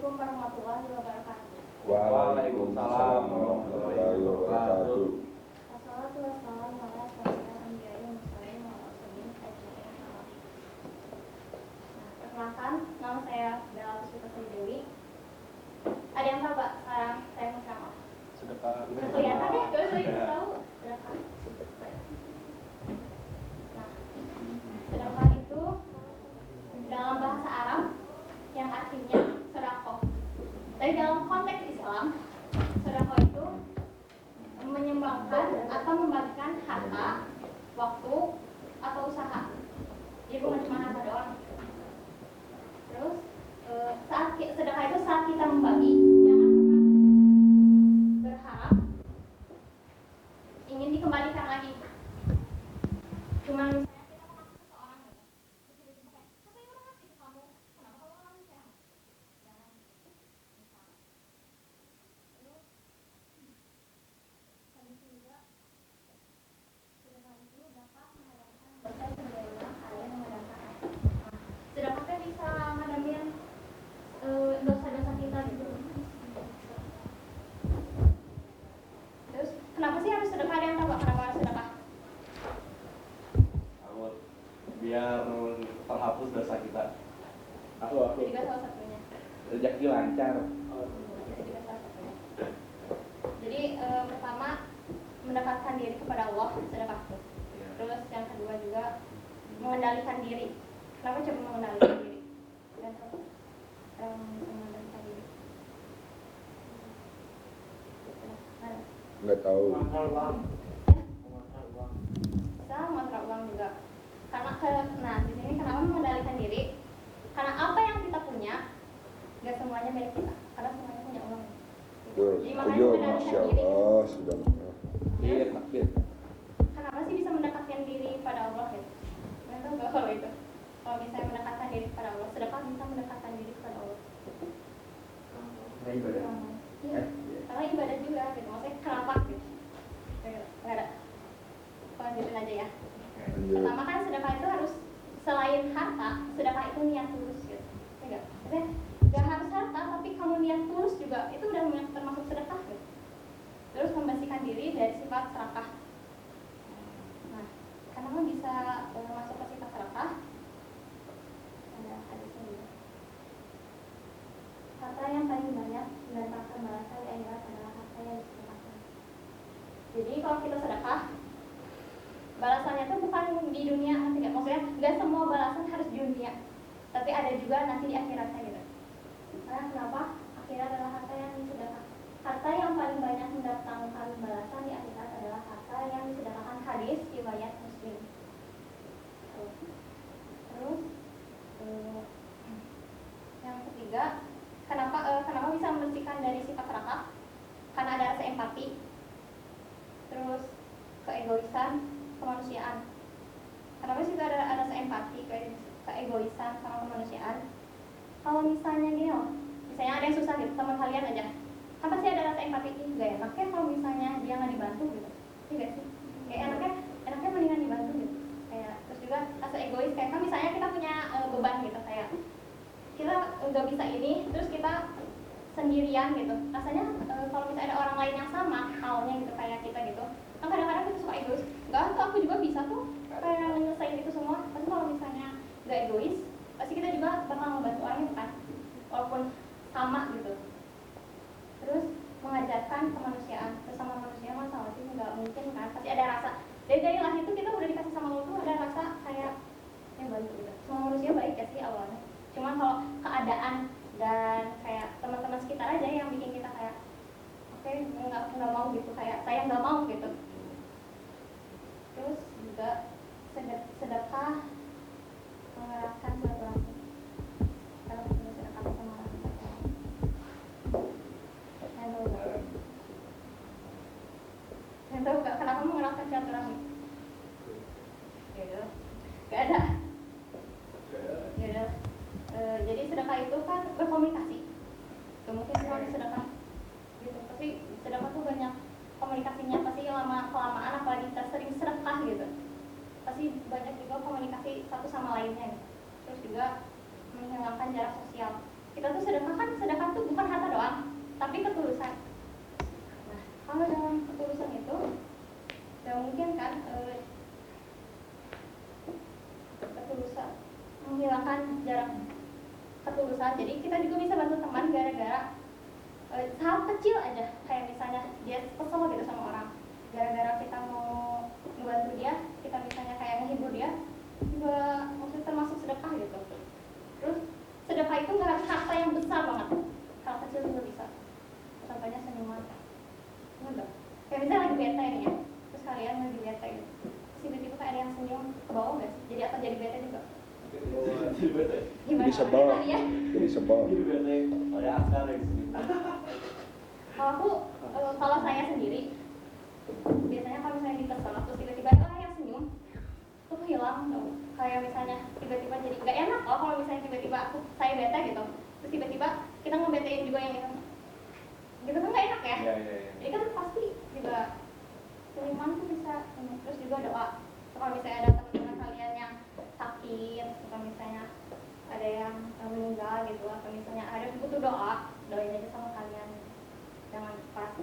Assalamualaikum warahmatullahi wabarakatuh. Waalaikumsalam warahmatullahi wabarakatuh. Wassalatu wassalamu ala asyrofil anbiya'i wal mursalin wa ala alihi ajmain. Perkenalkan, nama saya Bella Puspita Dewi. Ada yang tahu Pak sekarang saya mau ceramah? Sedekah. Udah kelihatan ya, kalau saya tahu sedekah. Nah, sedekah itu dalam bahasa Arab yang artinya sedekah. Tapi dalam konteks Islam, sedekah itu menyumbangkan atau membagikan harta, waktu, atau usaha. Jadi bukan cuma harta doang. Terus sedekah itu saat kita membagi, jangan pernah berharap ingin dikembalikan lagi. Cuma misalnya kita mau ngasih seseorang, terus tiba-tiba kayak, apa yang mau ngasih ke kamu? Kenapa kamu orang kayak? Jangan. Misalnya. Terus habis itu juga sedekah itu dapat menghadirkan dosa sebagaimana kalian mengadakan. Sedekah itu bisa ngadamin dosa-dosa kita gitu. Terus kenapa sih harus sedekah? Ada yang tahu kenapa harus sedekah? Biar terhapus dosa kita. Aku. Juga salah satunya. Rezeki lancar. Juga salah satunya. Jadi pertama mendekatkan diri kepada Allah, sedekah itu. Terus yang kedua juga mengendalikan diri. Kenapa coba mengendalikan diri? Dan mengendalikan diri. Nggak tahu. Bisa mengontrol uang juga. Nah di sini kenapa mengendalikan diri? Karena apa yang kita punya, nggak semuanya milik kita. Karena semuanya punya uang. Jadi makanya mengendalikan diri. Sudah. Kenapa sih bisa mendekatkan diri pada Allah gitu? Kalian tahu nggak kalau itu? Kalau misalnya mendekatkan diri kepada Allah, sedekah bisa mendekatkan diri kepada Allah. Ibadah. Iya. Karena ibadah juga gitu. Maksudnya kenapa gitu? Nggak ada. Lanjutin aja ya. Pertama kan sedekah itu harus selain harta, sedekah itu niat tulus gitu. Enggak. Maksudnya nggak harus harta, tapi kamu niat tulus juga itu udah termasuk sedekah gitu. Terus membersihkan diri dari sifat serakah. Nah, kenapa bisa masuk ke sifat serakah? Ada hadisnya juga. Harta yang paling banyak mendatangkan balasan di akhirat adalah harta yang disedekahkan. Jadi kalau kita sedekah, balasannya itu bukan di dunia, nanti nggak, maksudnya nggak semua balasan harus di dunia, tapi ada juga nanti di akhiratnya gitu. Karena kenapa? Akhirat adalah harta yang disedekahkan. Harta yang paling banyak mendatangkan balasan di akhirat adalah harta yang disedekahkan. Hadis riwayat Muslim. Terus yang ketiga, kenapa bisa membersihkan dari sifat serakah? Karena ada rasa empati, terus keegoisan, kemanusiaan. Kenapa sih ada rasa empati, keegoisan, sama kemanusiaan? Kalau misalnya gini loh, misalnya ada yang susah gitu, teman kalian aja, kan pasti ada rasa empati. Gak enaknya kalau misalnya dia nggak dibantu gitu, iya gak sih? Kayak enaknya mendingan dibantu gitu. Kayak terus juga rasa egois, kayak kan misalnya kita punya beban gitu, kayak kita nggak bisa ini, terus kita sendirian gitu. Rasanya kalau misalnya ada orang lain yang sama halnya gitu kayak kita gitu, kan kadang-kadang kita suka egois. Enggak, tuh aku juga bisa tuh kayak nyelesain itu semua. Pasti kalau misalnya nggak egois, pasti kita juga bakal ngebantu orang kan, walaupun sama gitu. Terus mengajarkan kemanusiaan, bersama manusia masalah sih nggak mungkin kan, pasti ada rasa dari lahir itu kita udah dikasih sama Allah tuh ada rasa kayak yang bantu gitu. Semua manusia baik ya sih awalnya, cuman kalau keadaan dan kayak teman-teman sekitar aja yang bikin kita kayak oke, nggak mau gitu, kayak saya nggak mau gitu. Terus juga sedekah mengeratkan silaturahmi. Kalau kita sedekah sama orang tua, yang tahu nggak kenapa mengeratkan silaturahmi? Gak ada. Jadi sedekah itu kan berkomunikasi. Gak mungkin cuma sedekah gitu. Pasti sedekah tuh banyak komunikasinya. Pasti lama kelamaan apalagi kita sering sedekah gitu, pasti banyak juga komunikasi satu sama lainnya gitu. Terus juga menghilangkan jarak sosial. kita tuh sedekah tuh bukan harta doang, tapi ketulusan. Nah, kalau dalam ketulusan itu gak mungkin kan ketulusan menghilangkan jarak ketulusan. Jadi kita juga bisa bantu teman gara-gara hal kecil aja, kayak misalnya dia kesel gitu sama orang, gara-gara kita mau membantu dia, kita misalnya kayak menghibur dia, juga maksudnya termasuk sedekah gitu. Terus sedekah itu nggak harus harta yang besar banget, hal kecil juga bisa. Contohnya senyuman, enggak? Kayak misalnya lagi bete nih ya, terus kalian lagi bete gitu, terus tiba-tiba kayak ada yang senyum ke bawah nggak sih? Jadi akan jadi bete juga. Gimana? Jadi sebel. Ya? Jadi sebel. Ada akar yang sini. Kalau saya sendiri biasanya kalau misalnya di kesel terus tiba-tiba ada orang yang senyum tuh hilang tuh, kayak misalnya tiba-tiba jadi nggak enak loh kalau misalnya tiba-tiba saya bete gitu terus tiba-tiba kita ngebetein juga yang itu gitu kan nggak enak ya. Iya. Jadi kan pasti juga senyuman tuh bisa. Terus juga doa kalau misalnya ada teman-teman kalian yang sakit atau misalnya ada yang meninggal gitu, atau misalnya ada yang butuh doain aja sama kalian, jangan pas.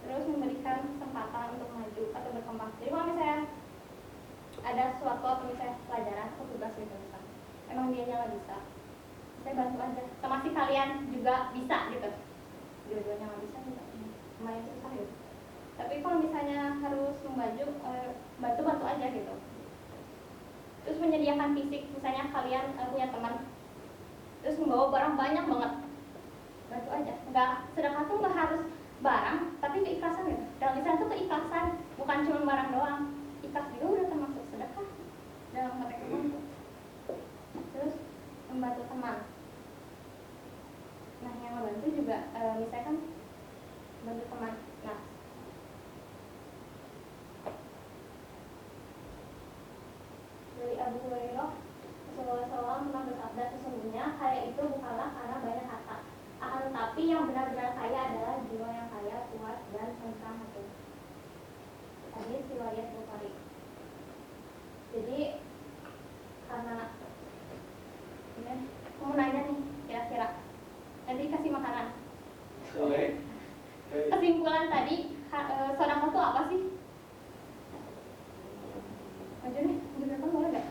Terus memberikan kesempatan untuk maju atau berkembang. Jadi kalau misalnya ada suatu atau misalnya pelajaran atau tugas gitu misalnya, emang dia nggak bisa, saya bantu aja. Sama si kalian juga bisa gitu. Dua-duanya nggak bisa juga lumayan susah gitu. Tapi kalau misalnya harus bantu aja gitu. Terus menyediakan fisik, misalnya kalian punya teman, terus membawa barang banyak banget, bantu aja. Sedekah tuh nggak harus barang, tapi keikhlasan gitu. Dalam Islam tuh keikhlasan, bukan cuma barang doang. Ikhlas juga udah termasuk sedekah dalam konteks itu. Terus membantu teman. Nah, yang membantu juga misalkan bantu teman. Nah, dari Abu Hurairah, Rasulullah SAW pernah bersabda, sesungguhnya kaya itu bukanlah karena banyak harta, akan tetapi yang benar-benar kaya adalah jiwa yang kaya, kuat dan tentram hati. Hadis riwayat Bukhari. Jadi karena ini kamu nanya nih kira-kira nanti kasih makanan. Kesimpulan tadi sedekah itu apa sih? Maju nih, maju depan boleh nggak?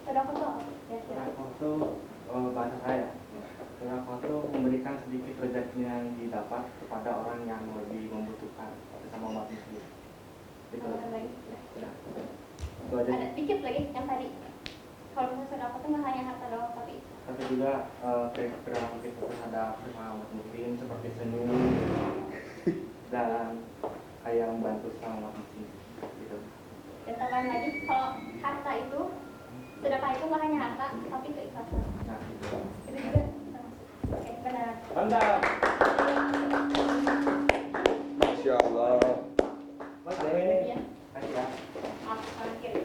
Sedekah itu apa? Sedekah itu bahasa saya. Sedekah itu memberikan sedikit rezeki yang didapat kepada orang yang lebih membutuhkan sesama umat muslim. Itu. Lagi. Itu aja. Ada dikit lagi yang tadi. Kalau misalnya sedekah itu nggak hanya harta doang, tapi juga perilaku kita terhadap sesama umat muslim seperti senyum dan kayak membantu sesama umat muslim. Gitu. dan tambahan lagi kalau harta itu, sedekah itu nggak hanya harta, tapi keikhlasan. Nah, gitu. Itu juga termasuk. Oke, benar. Mantap. Masya Allah. Mas, ini Iya. kasih ya. Maaf, kanan kiri.